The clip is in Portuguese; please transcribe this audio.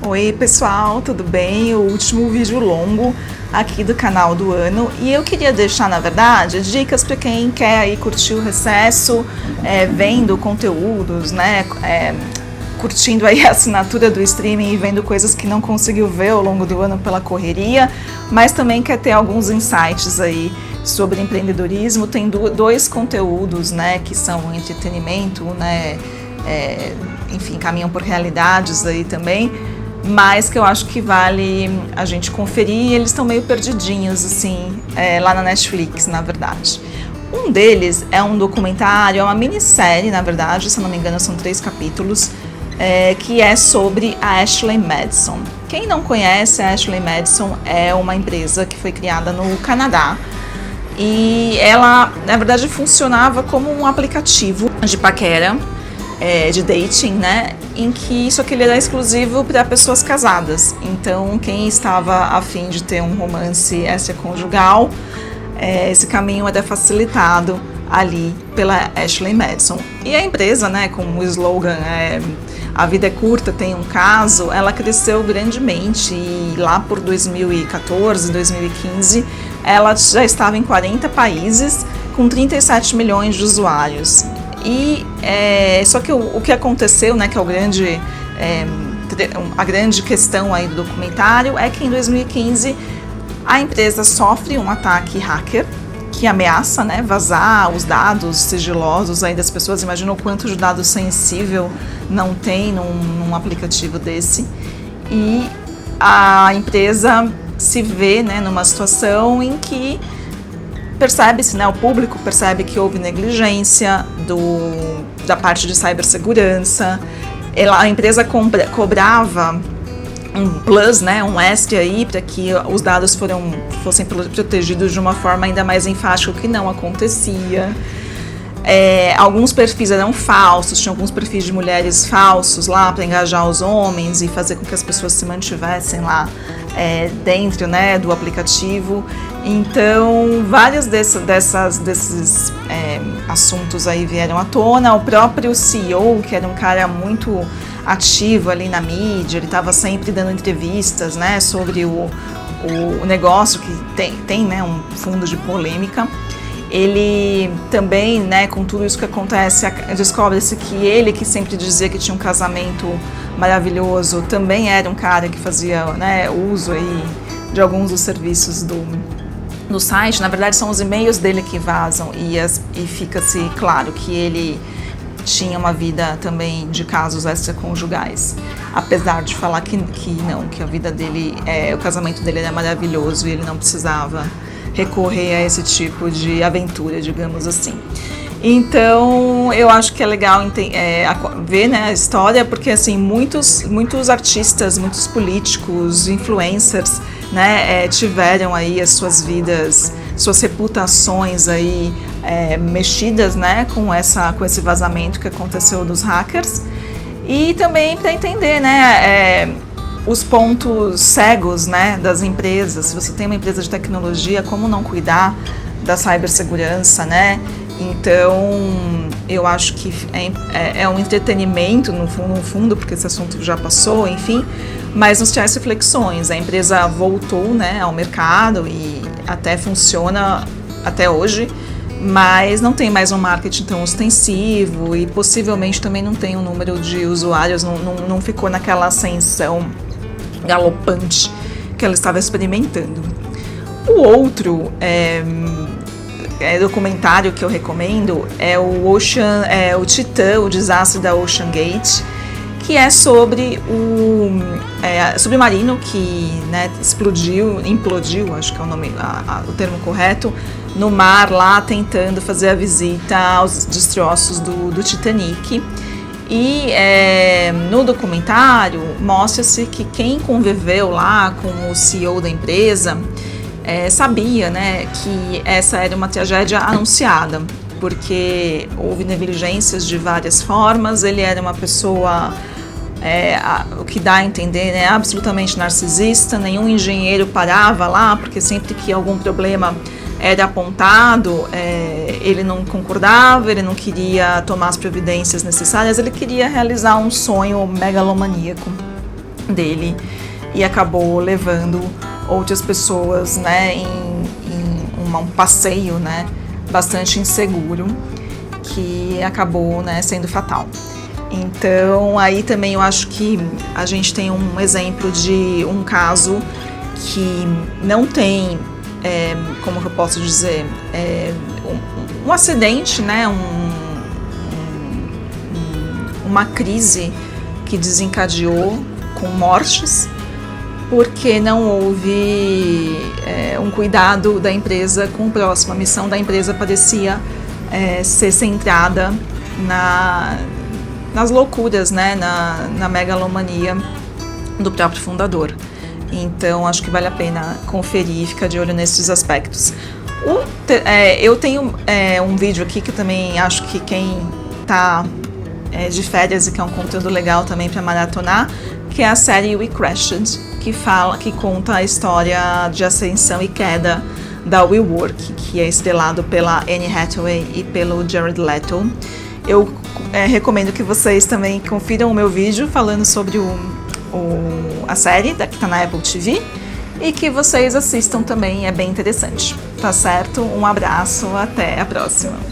Oi pessoal, tudo bem? O último vídeo longo aqui do canal do ano, e eu queria deixar, na verdade, dicas para quem quer aí curtir o recesso, vendo conteúdos, né? Curtindo aí a assinatura do streaming e vendo coisas que não conseguiu ver ao longo do ano pela correria, mas também quer ter alguns insights aí sobre empreendedorismo. Tem dois conteúdos, né, que são entretenimento, né, enfim, caminham por realidades aí também, mas que eu acho que vale a gente conferir. Eles estão meio perdidinhos, assim, lá na Netflix, na verdade. Um deles é um documentário, é uma minissérie, na verdade, se eu não me engano são 3 capítulos, que é sobre a Ashley Madison. Quem não conhece, a Ashley Madison é uma empresa que foi criada no Canadá, e ela, na verdade, funcionava como um aplicativo de paquera, de dating, né, em que isso aqui ele era exclusivo para pessoas casadas. Então, quem estava a fim de ter um romance extraconjugal, esse caminho era facilitado ali pela Ashley Madison. E a empresa, né, com o slogan a vida é curta, tem um caso, ela cresceu grandemente, e lá por 2014, 2015, ela já estava em 40 países, com 37 milhões de usuários. E só que o que aconteceu, né, que é a grande questão aí do documentário, é que em 2015 a empresa sofre um ataque hacker que ameaça, né, vazar os dados sigilosos aí das pessoas. Imagina o quanto de dado sensível não tem num aplicativo desse. E a empresa se vê, né, numa situação em que percebe-se, né, o público percebe que houve negligência da parte de cibersegurança. A empresa cobrava um plus, né, um extra aí, para que os dados fossem protegidos de uma forma ainda mais enfática, o que não acontecia. Alguns perfis eram falsos, tinha alguns perfis de mulheres falsos lá para engajar os homens e fazer com que as pessoas se mantivessem lá dentro, né, do aplicativo. Então, vários desses assuntos aí vieram à tona. O próprio CEO, que era um cara muito ativo ali na mídia, ele estava sempre dando entrevistas, né, sobre o negócio, que tem, né, um fundo de polêmica. Ele também, né, com tudo isso que acontece, descobre-se que ele, que sempre dizia que tinha um casamento maravilhoso, também era um cara que fazia, né, uso aí de alguns dos serviços do site. Na verdade, são os e-mails dele que vazam, e fica-se claro que ele tinha uma vida também de casos extraconjugais, apesar de falar que não, que a vida dele, o casamento dele era maravilhoso e ele não precisava recorrer a esse tipo de aventura, digamos assim. Então, eu acho que é legal ver, né, a história, porque assim, muitos artistas, muitos políticos, influencers, né, tiveram aí as suas vidas, suas reputações aí mexidas, né, com esse vazamento que aconteceu dos hackers. E também para entender, né, os pontos cegos, né, das empresas. Se você tem uma empresa de tecnologia, como não cuidar da cibersegurança, né? Então, eu acho que é um entretenimento no fundo, porque esse assunto já passou, enfim, mas nos traz reflexões. A empresa voltou, né, ao mercado e até funciona até hoje, mas não tem mais um marketing tão ostensivo e possivelmente também não tem um número de usuários, não ficou naquela ascensão galopante que ela estava experimentando. O outro documentário que eu recomendo é o Titã, o desastre da Ocean Gate, que é sobre o submarino que, né, implodiu, acho que é o termo correto, no mar lá, tentando fazer a visita aos destroços do Titanic. E no documentário mostra-se que quem conviveu lá com o CEO da empresa sabia, né, que essa era uma tragédia anunciada, porque houve negligências de várias formas. Ele era uma pessoa, o que dá a entender, né, absolutamente narcisista. Nenhum engenheiro parava lá, porque sempre que algum problema era apontado, ele não concordava, ele não queria tomar as providências necessárias, ele queria realizar um sonho megalomaníaco. dele e acabou levando outras pessoas, né, em um passeio, né, bastante inseguro, que acabou, né, sendo fatal. Então, aí também eu acho que a gente tem um exemplo de um caso que não tem, como eu posso dizer, um acidente, né, uma crise que desencadeou com mortes, porque não houve um cuidado da empresa com o próximo. A missão da empresa parecia ser centrada nas loucuras, né, na megalomania do próprio fundador. Então, acho que vale a pena conferir e ficar de olho nesses aspectos. Eu tenho um vídeo aqui que eu também acho que quem está de férias e que é um conteúdo legal também para maratonar, que é a série We Crashed, que conta a história de ascensão e queda da WeWork, que é estrelado pela Anne Hathaway e pelo Jared Leto. Eu recomendo que vocês também confiram o meu vídeo falando sobre a série, que está na Apple TV, e que vocês assistam também, é bem interessante. Tá certo? Um abraço, até a próxima!